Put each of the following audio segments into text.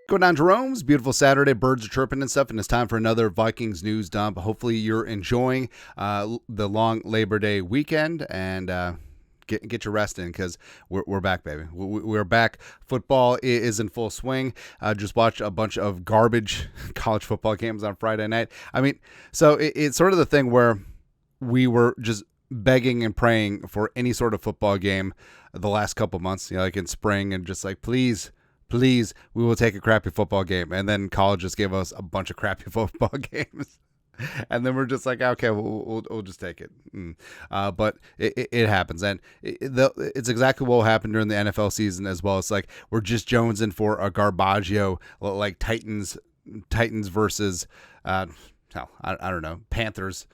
Going down Jerome's beautiful Saturday, birds are chirping and stuff, and it's time for another Vikings news dump. Hopefully you're enjoying the long Labor Day weekend and get your rest in because we're back, baby. We're back. Football is in full swing. Just watched a bunch of garbage college football games on Friday night. I mean, so it's sort of the thing where we were just begging and praying for any sort of football game the last couple months, like in spring, and just like, please, we will take a crappy football game. And then college just gave us a bunch of crappy football games. And then we're just like, okay, we'll just take it. But it happens. And it's exactly what will happen during the NFL season as well. It's like we're just jonesing for a Garbaggio, like Titans versus, I don't know, Panthers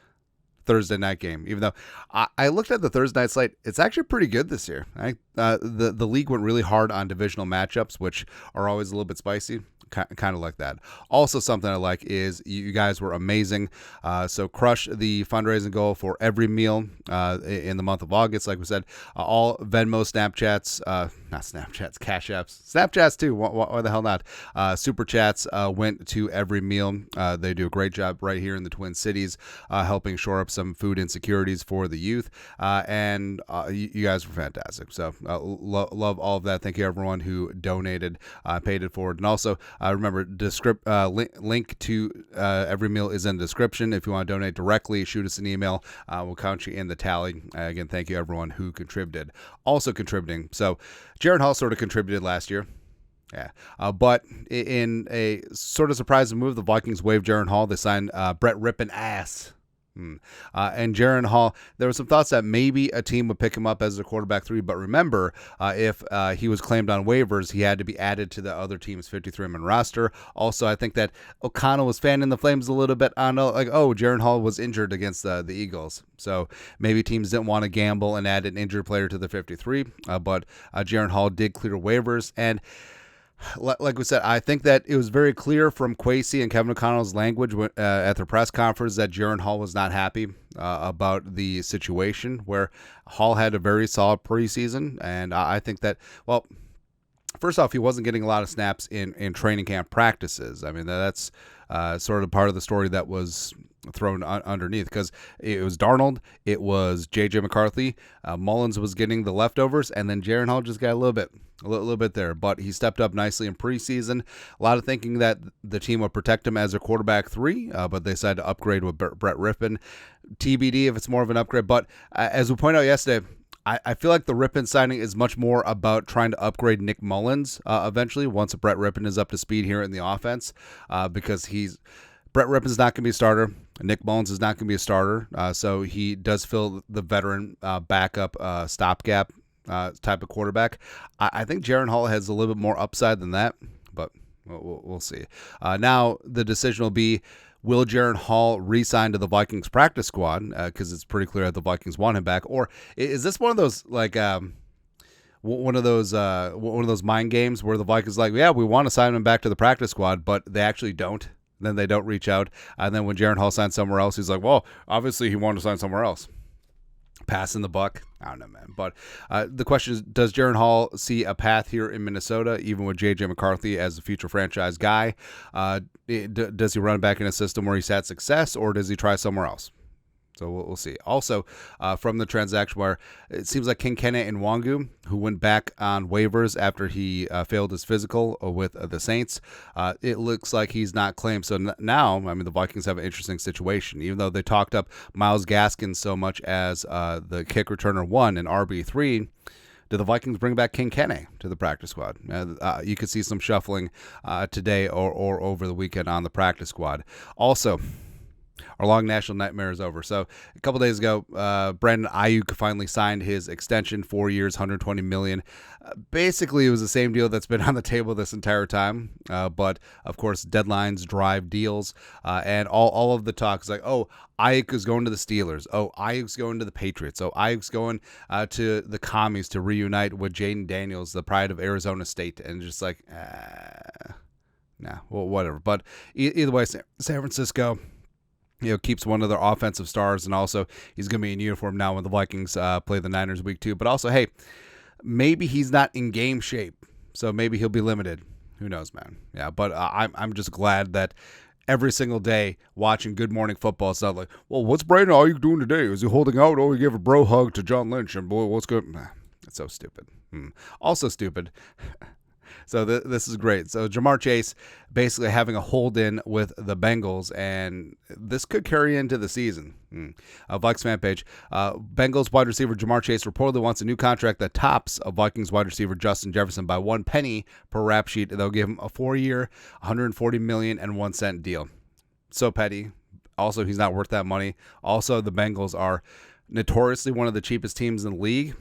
Thursday night game. Even though I looked at the Thursday night slate, it's actually pretty good this year. The league went really hard on divisional matchups, which are always a little bit spicy. Kind of like that. Also, something I like is you guys were amazing. So crush the fundraising goal for every meal in the month of August. Like we said, all Venmo, Snapchats, not Snapchats, Cash Apps, Snapchats too. Why the hell not? Super Chats went to every meal. They do a great job right here in the Twin Cities, helping shore up some food insecurities for the youth. And you guys were fantastic. So love all of that. Thank you everyone who donated, paid it forward, and also. Remember, link to every meal is in the description. If you want to donate directly, shoot us an email. We'll count you in the tally. Again, thank you everyone who contributed. Also contributing. So, Jaren Hall sort of contributed last year. Yeah, but in a sort of surprising move, the Vikings waived Jaren Hall. They signed Brett Rippin ass. And Jaren Hall, there were some thoughts that maybe a team would pick him up as a quarterback 3, but remember, if he was claimed on waivers, he had to be added to the other team's 53-man roster. Also, I think that O'Connell was fanning the flames a little bit on, Jaren Hall was injured against the Eagles. So maybe teams didn't want to gamble and add an injured player to the 53, but Jaren Hall did clear waivers. And like we said, I think that it was very clear from Kwesi and Kevin O'Connell's language at their press conference that Jaren Hall was not happy about the situation, where Hall had a very solid preseason. And I think that, well, first off, he wasn't getting a lot of snaps in training camp practices. I mean, that's sort of part of the story that was thrown underneath, because it was Darnold, it was J.J. McCarthy, Mullins was getting the leftovers, and then Jaren Hall just got a little bit there. But he stepped up nicely in preseason. A lot of thinking that the team would protect him as a quarterback 3, but they decided to upgrade with Brett Rippin. TBD if it's more of an upgrade. But as we pointed out yesterday, I feel like the Rippin signing is much more about trying to upgrade Nick Mullins eventually once Brett Rippin is up to speed here in the offense, because Brett Rippin's not going to be a starter. Nick Mullins is not going to be a starter, so he does fill the veteran backup stopgap type of quarterback. I think Jaren Hall has a little bit more upside than that, but we'll see. Now the decision will be, will Jaren Hall re-sign to the Vikings practice squad, because it's pretty clear that the Vikings want him back, or is this one of those one of those mind games where the Vikings like, yeah, we want to sign him back to the practice squad, but they actually don't. Then they don't reach out. And then when Jaren Hall signs somewhere else, he's like, well, obviously he wanted to sign somewhere else. Passing the buck. I don't know, man. But the question is, does Jaren Hall see a path here in Minnesota, even with J.J. McCarthy as the future franchise guy? Does he run back in a system where he's had success, or does he try somewhere else? So we'll see. Also, from the transaction where it seems like Kinkene and Nwangu, who went back on waivers after he failed his physical with the Saints, it looks like he's not claimed. So now, I mean, the Vikings have an interesting situation. Even though they talked up Myles Gaskin so much as the kick returner 1 and RB3, do the Vikings bring back Kinkene to the practice squad? You could see some shuffling today or over the weekend on the practice squad. Also, our long national nightmare is over. So a couple days ago, Brandon Ayuk finally signed his extension, 4 years, $120 million. Basically, it was the same deal that's been on the table this entire time. But of course, deadlines drive deals, and all of the talk is like, oh, Ayuk is going to the Steelers. Oh, Ayuk's going to the Patriots. Oh, Ayuk's going to the Commies to reunite with Jaden Daniels, the pride of Arizona State, and just like, well, whatever. But either way, San Francisco, keeps one of their offensive stars, and also he's going to be in uniform now when the Vikings play the Niners week 2. But also, hey, maybe he's not in game shape, so maybe he'll be limited. Who knows, man? Yeah, but I'm just glad that every single day watching Good Morning Football, it's not like, well, what's Brandon? All you doing today? Is he holding out? Oh, he gave a bro hug to John Lynch, and boy, what's good? It's so stupid. Also stupid. So this is great. So Jamar Chase basically having a hold-in with the Bengals, and this could carry into the season. Vikes fan page. Bengals wide receiver Jamar Chase reportedly wants a new contract that tops a Vikings wide receiver Justin Jefferson by 1 penny per rap sheet. They'll give him a 4-year, $140 million and 1 cent deal. So petty. Also, he's not worth that money. Also, the Bengals are notoriously one of the cheapest teams in the league.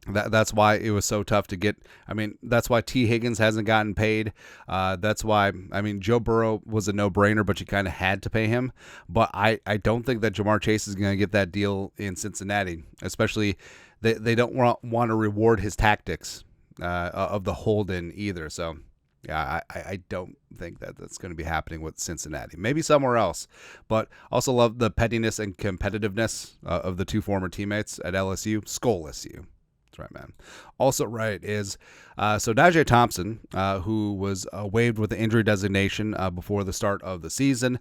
That's why it was so tough to get. I mean, that's why T. Higgins hasn't gotten paid. That's why, I mean, Joe Burrow was a no-brainer, but you kind of had to pay him. But I don't think that Jamar Chase is going to get that deal in Cincinnati, especially they don't want to reward his tactics of the hold-in either. So, yeah, I don't think that that's going to be happening with Cincinnati. Maybe somewhere else. But also love the pettiness and competitiveness of the two former teammates at LSU. Skull LSU. Right, man. Also, right is so NaJee Thompson, who was waived with the injury designation before the start of the season.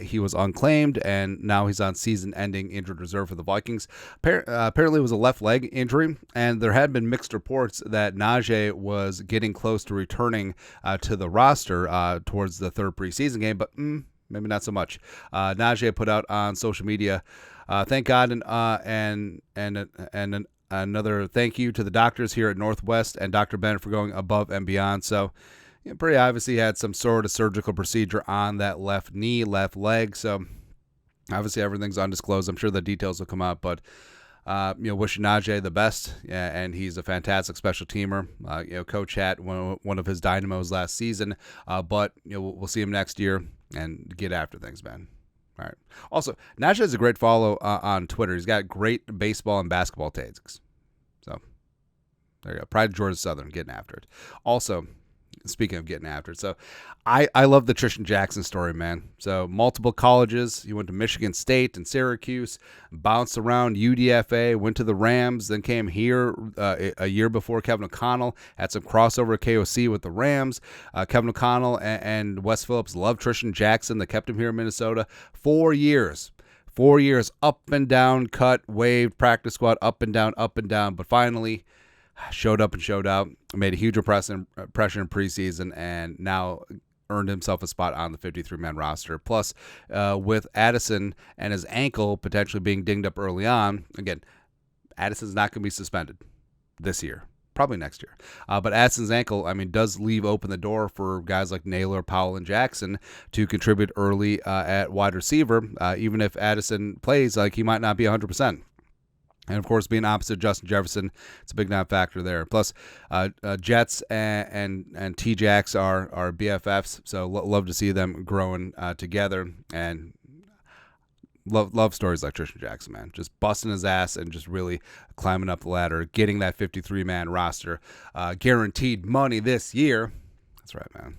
He was unclaimed, and now he's on season-ending injured reserve for the Vikings. Apparently, it was a left leg injury, and there had been mixed reports that NaJee was getting close to returning to the roster towards the third preseason game, but maybe not so much. NaJee put out on social media, "Thank God and another thank you to the doctors here at Northwest and Dr. Bennett for going above and beyond." So, pretty obviously had some sort of surgical procedure on that left knee, left leg. So, obviously everything's undisclosed. I'm sure the details will come out, but wishing NaJee the best. Yeah, and he's a fantastic special teamer. Coach had one of his dynamos last season, but we'll see him next year and get after things, man. All right. Also, NaJee is a great follow on Twitter. He's got great baseball and basketball takes. So, there you go. Pride of Georgia Southern, getting after it. Also, speaking of getting after it, so I love the Trishton Jackson story, man. So, multiple colleges. He went to Michigan State and Syracuse, bounced around UDFA, went to the Rams, then came here a year before Kevin O'Connell, had some crossover KOC with the Rams. Kevin O'Connell and Wes Phillips loved Trishton Jackson. They kept him here in Minnesota 4 years. 4 years, up and down, cut, waived, practice squad, up and down, but finally showed up and showed out, made a huge impression in preseason, and now earned himself a spot on the 53-man roster. Plus, with Addison and his ankle potentially being dinged up early on, again, Addison's not going to be suspended this year. Probably next year. But Addison's ankle, does leave open the door for guys like Naylor, Powell, and Jackson to contribute early at wide receiver, even if Addison plays, he might not be 100%. And, of course, being opposite Justin Jefferson, it's a big non-factor there. Plus, Jets and T-Jax are BFFs, so love to see them growing together. And love stories like Trishton Jackson, man. Just busting his ass and just really climbing up the ladder, getting that 53-man roster. Guaranteed money this year. That's right, man.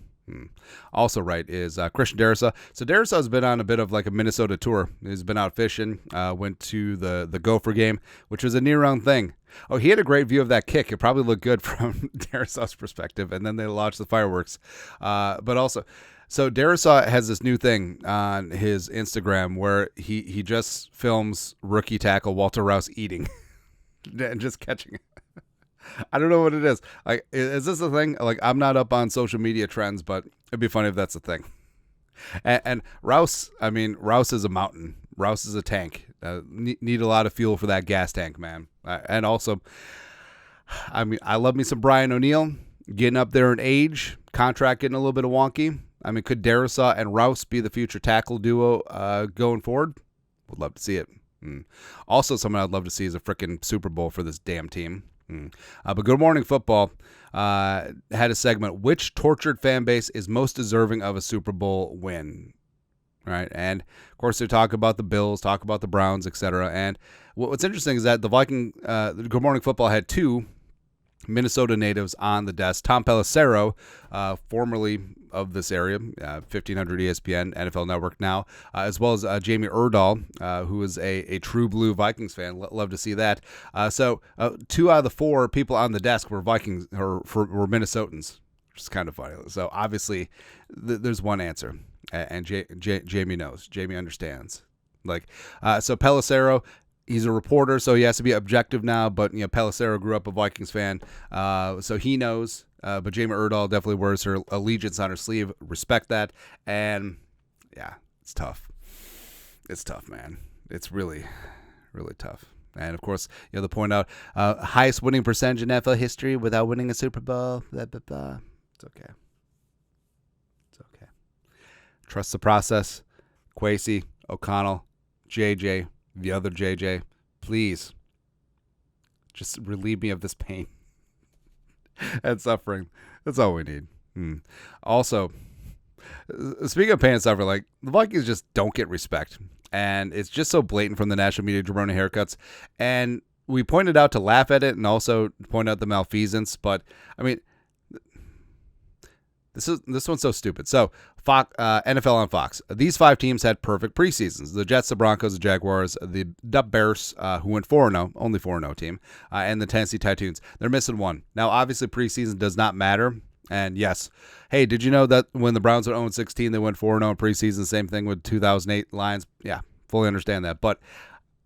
Also right is Christian Darrisaw. So Darrisaw has been on a bit of a Minnesota tour. He's been out fishing, went to the Gopher game, which was a near-round thing. Oh, he had a great view of that kick. It probably looked good from Darrisaw's perspective, and then they launched the fireworks. But also, so Darrisaw has this new thing on his Instagram where he just films rookie tackle Walter Rouse eating and just catching it. I don't know what it is. Is this a thing? I'm not up on social media trends, but it'd be funny if that's a thing. And Rouse, Rouse is a mountain. Rouse is a tank. Need a lot of fuel for that gas tank, man. And also, I love me some Brian O'Neill getting up there in age. Contract getting a little bit of wonky. Could Darrisaw and Rouse be the future tackle duo going forward? Would love to see it. Also, someone I'd love to see is a freaking Super Bowl for this damn team. But Good Morning Football had a segment, which tortured fan base is most deserving of a Super Bowl win? Right, and of course they talk about the Bills, talk about the Browns, etc. And what's interesting is that the Good Morning Football had two Minnesota natives on the desk. Tom Pelissero, formerly of this area, 1500 ESPN, NFL Network now, as well as Jamie Erdahl, who is a true blue Vikings fan. Love to see that. So 2 out of the 4 people on the desk were Vikings or were Minnesotans. which is kind of funny. So obviously, there's one answer, and Jamie knows. Jamie understands. So Pelissero, he's a reporter, so he has to be objective now. But Pelissero grew up a Vikings fan, so he knows. But Jamie Erdahl definitely wears her allegiance on her sleeve. Respect that, and yeah, it's tough. It's tough, man. It's really, really tough. And of course, they point out highest winning percentage in NFL history without winning a Super Bowl. Blah, blah, blah. It's okay. It's okay. Trust the process. Kwesi, O'Connell, JJ, the other JJ, please just relieve me of this pain and suffering. That's all we need. Also, speaking of pain and suffering, the Vikings just don't get respect. And it's just so blatant from the national media, Jerome haircuts. And we pointed out to laugh at it and also point out the malfeasance. But, I mean, this one's so stupid. So, NFL on Fox. These 5 teams had perfect preseasons. The Jets, the Broncos, the Jaguars, the Bears, who went 4-0, only 4-0 team, and the Tennessee Titans. They're missing one. Now, obviously, preseason does not matter. And yes, hey, did you know that when the Browns were 0-16, they went 4-0 in preseason? Same thing with 2008 Lions. Yeah, fully understand that. But,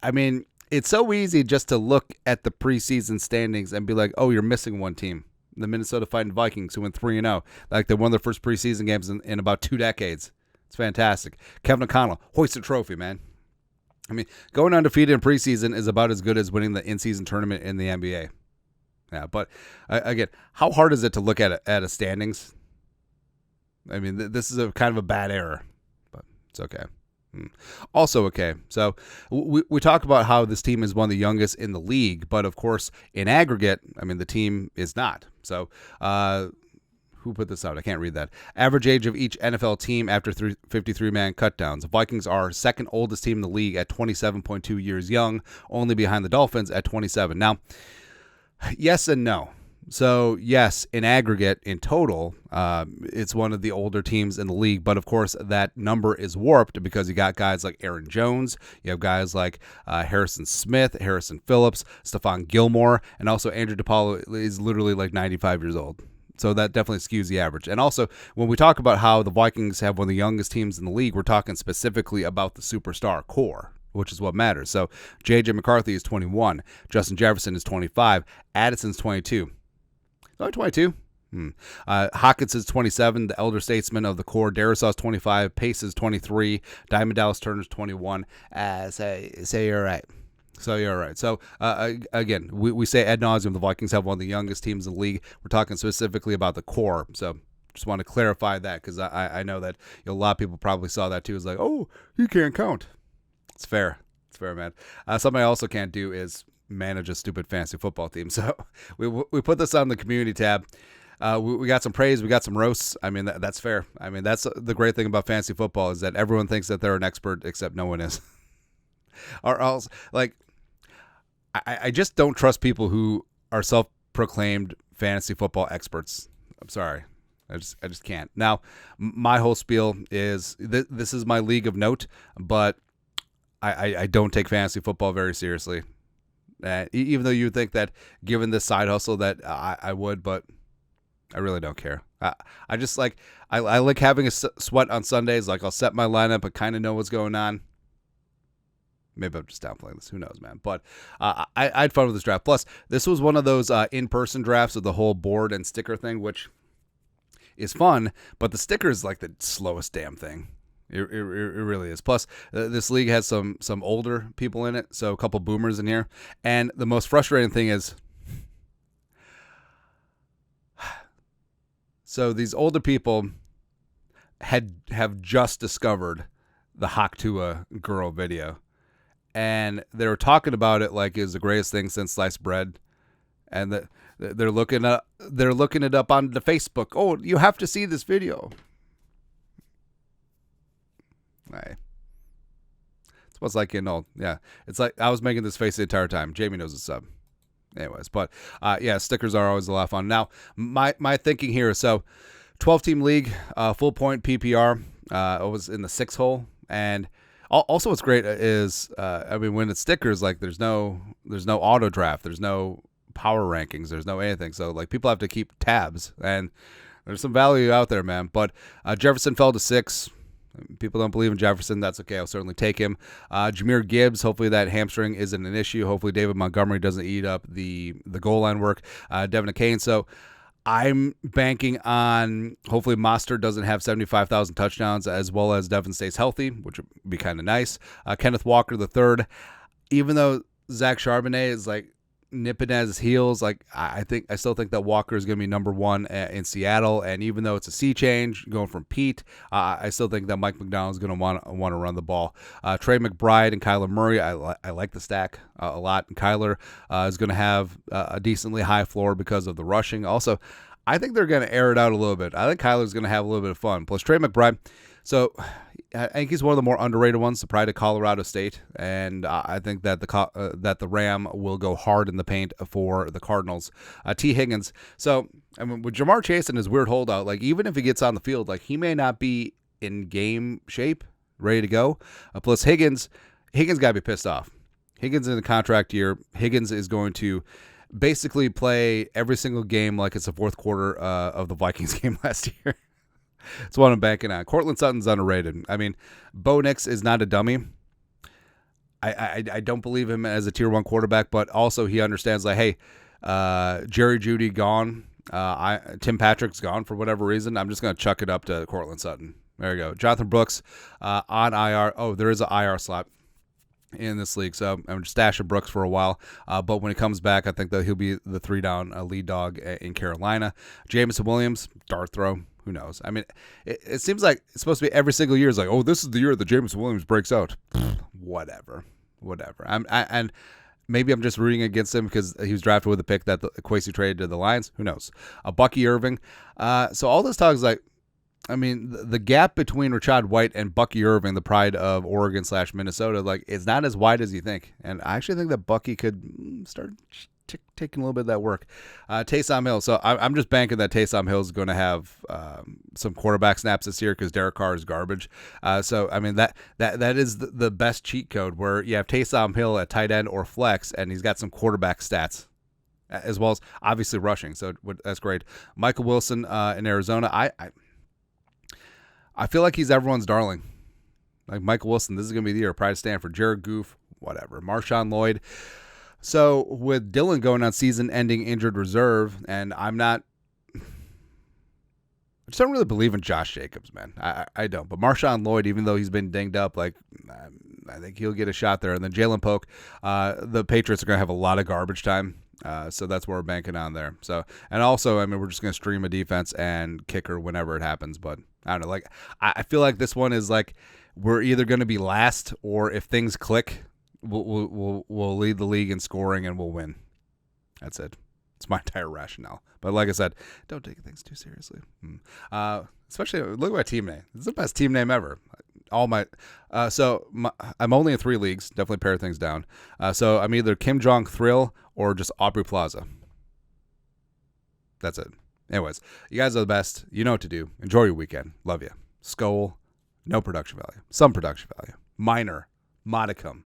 I mean, it's so easy just to look at the preseason standings and be like, oh, you're missing one team. The Minnesota Fighting Vikings, who went 3-0. They won their first preseason games in about 2 decades. It's fantastic. Kevin O'Connell, hoist a trophy, man. I mean, going undefeated in preseason is about as good as winning the in-season tournament in the NBA. Yeah, but again, how hard is it to look at a standings? I mean, this is a kind of a bad error, but it's okay. Also okay. So we talk about how this team is one of the youngest in the league, but of course, in aggregate, I mean, the team is not. So who put this out? I can't read that. Average age of each NFL team after 53-man cutdowns. The Vikings are second oldest team in the league at 27.2 years young, only behind the Dolphins at 27. Now, yes and no. So, yes, in aggregate, in total, it's one of the older teams in the league. But, of course, that number is warped because you got guys like Aaron Jones. You have guys like Harrison Smith, Harrison Phillips, Stephon Gilmore, and also Andrew DePaulo is literally 95 years old. So that definitely skews the average. And also, when we talk about how the Vikings have one of the youngest teams in the league, we're talking specifically about the superstar core, which is what matters. So J.J. McCarthy is 21. Justin Jefferson is 25. Addison's 22. Only 22. Hawkins is 27, the elder statesman of the core. Darrisaw is 25. Pace is 23. Diamond Dallas Turner is 21. Say you're right. So you're right. So, again, we say ad nauseum the Vikings have one of the youngest teams in the league. We're talking specifically about the core. So just want to clarify that because I know that a lot of people probably saw that too. It's like, oh, you can't count. It's fair. It's fair, man. Something I also can't do is manage a stupid fantasy football team. So we put this on the community tab. We got some praise. We got some roasts. I mean, that's fair. I mean, that's the great thing about fantasy football is that everyone thinks that they're an expert except no one is. Or else, I just don't trust people who are self-proclaimed fantasy football experts. I'm sorry. I just can't. Now, my whole spiel is this is my league of note, but I don't take fantasy football very seriously. Even though you would think that given this side hustle that I would, but I really don't care. I just I like having a sweat on Sundays. I'll set my lineup and kind of know what's going on. Maybe I'm just downplaying this. Who knows, man? But I had fun with this draft. Plus, this was one of those in-person drafts with the whole board and sticker thing, which is fun. But the sticker is the slowest damn thing. It really is. Plus, this league has some older people in it, so a couple boomers in here. And the most frustrating thing is, so these older people have just discovered the Haktua girl video. And they were talking about it like it was the greatest thing since sliced bread, and they're looking it up on the Facebook. Oh, you have to see this video. Hey, it's what's like yeah. It's like I was making this face the entire time. Jamie knows what's up. Anyways, but yeah, stickers are always a lot of fun. Now, my thinking here is 12-team league, full point PPR. I was in the 6 hole, and also, what's great is, when it's stickers, there's no auto draft, there's no power rankings, there's no anything. So, people have to keep tabs, and There's some value out there, man. But Jefferson fell to 6. People don't believe in Jefferson. That's okay. I'll certainly take him. Jahmyr Gibbs, hopefully that hamstring isn't an issue. Hopefully David Montgomery doesn't eat up the goal line work. Devin Kane. So I'm banking on hopefully Mostert doesn't have 75,000 touchdowns, as well as Devin stays healthy, which would be kind of nice. Kenneth Walker the third. Even though Zach Charbonnet is like nipping at his heels, like I still think that Walker is going to be number 1 in Seattle. And even though it's a sea change going from Pete, I still think that Mike McDonald is going to want to run the ball. Trey McBride and Kyler Murray, I like the stack a lot. And Kyler is going to have a decently high floor because of the rushing. Also, I think they're going to air it out a little bit. I think Kyler's going to have a little bit of fun. Plus Trey McBride. So I think he's one of the more underrated ones, the pride of Colorado State, and I think that the Ram will go hard in the paint for the Cardinals. T. Higgins. So I mean, with Jamar Chase and his weird holdout, like even if he gets on the field, like he may not be in game shape, ready to go. Plus Higgins got to be pissed off. Higgins in the contract year. Higgins is going to basically play every single game like it's the fourth quarter of the Vikings game last year. It's what I'm banking on. Cortland Sutton's underrated. I mean, Bo Nix is not a dummy. I don't believe him as a tier 1 quarterback, but also he understands like, hey, Jerry Jeudy gone. Tim Patrick's gone for whatever reason. I'm just going to chuck it up to Cortland Sutton. There you go. Jonathan Brooks on IR. Oh, there is an IR slot in this league, so I'm just stashing Brooks for a while. But when he comes back, I think that he'll be the 3-down lead dog in Carolina. Jameson Williams, dart throw. Who knows? I mean, it seems like it's supposed to be every single year. It's like, oh, this is the year that Jameson Williams breaks out. Whatever. And maybe I'm just rooting against him because he was drafted with a pick that Kwesi traded to the Lions. Who knows? Bucky Irving. So all this talk is like, I mean, the gap between Rashad White and Bucky Irving, the pride of Oregon/Minnesota, like it's not as wide as you think. And I actually think that Bucky could start taking a little bit of that work. Taysom Hill. So I'm just banking that Taysom Hill is going to have some quarterback snaps this year because Derek Carr is garbage. So I mean that is the best cheat code where you have Taysom Hill at tight end or flex, and he's got some quarterback stats as well as obviously rushing. So that's great. Michael Wilson in Arizona. I feel like he's everyone's darling. Like Michael Wilson, this is going to be the year. Pride of Stanford. Jared Goff, whatever. Marshawn Lloyd. So with Dylan going on season-ending injured reserve, and I just don't really believe in Josh Jacobs, man. I don't. But Marshawn Lloyd, even though he's been dinged up, like I think he'll get a shot there. And then Jalen Polk, the Patriots are going to have a lot of garbage time. So that's what we're banking on there. So, and also, I mean, we're just going to stream a defense and kicker whenever it happens. But I don't know. Like, I feel like this one is like we're either going to be last, or if things click, we'll lead the league in scoring and we'll win. That's it. It's my entire rationale. But like I said, don't take things too seriously. Especially look at my team name. It's the best team name ever. I'm only in 3 leagues. Definitely pare things down. So I'm either Kim Jong Thrill or just Aubrey Plaza. That's it. Anyways, you guys are the best. You know what to do. Enjoy your weekend. Love you. Skol. No production value. Some production value. Minor. Modicum.